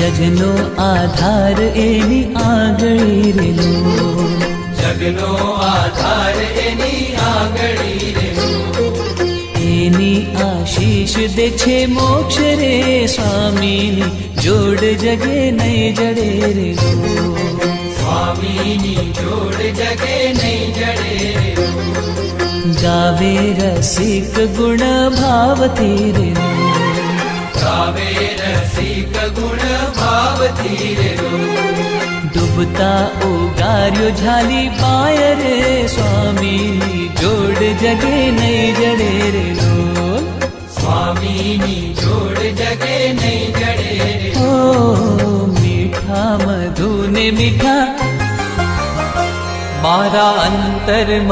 જગનો આધાર એની આંગળી રેલો, જગનો આધાર એની આંગળી રેલો, એની આશીષ દે છે મોક્ષ રે સ્વામીની જોડ જગે નહીં જડે રેલો, સ્વામીની જોડ જગે નહીં જડે રેલો, ગાવે રસિક ગુણ ભાવથી રેલો, ગાવે રસિક ગુણ ભાવથી રેલો, ડૂબતા ઉગાર્યો ઝાલી પાય રે સ્વામીની જોડ જગે નહીં જડે રેલો, સ્વામીની જોડ જગે નહીં જડે રેલો, ઓ મીઠા મધુ ને મીઠા મારા અંતર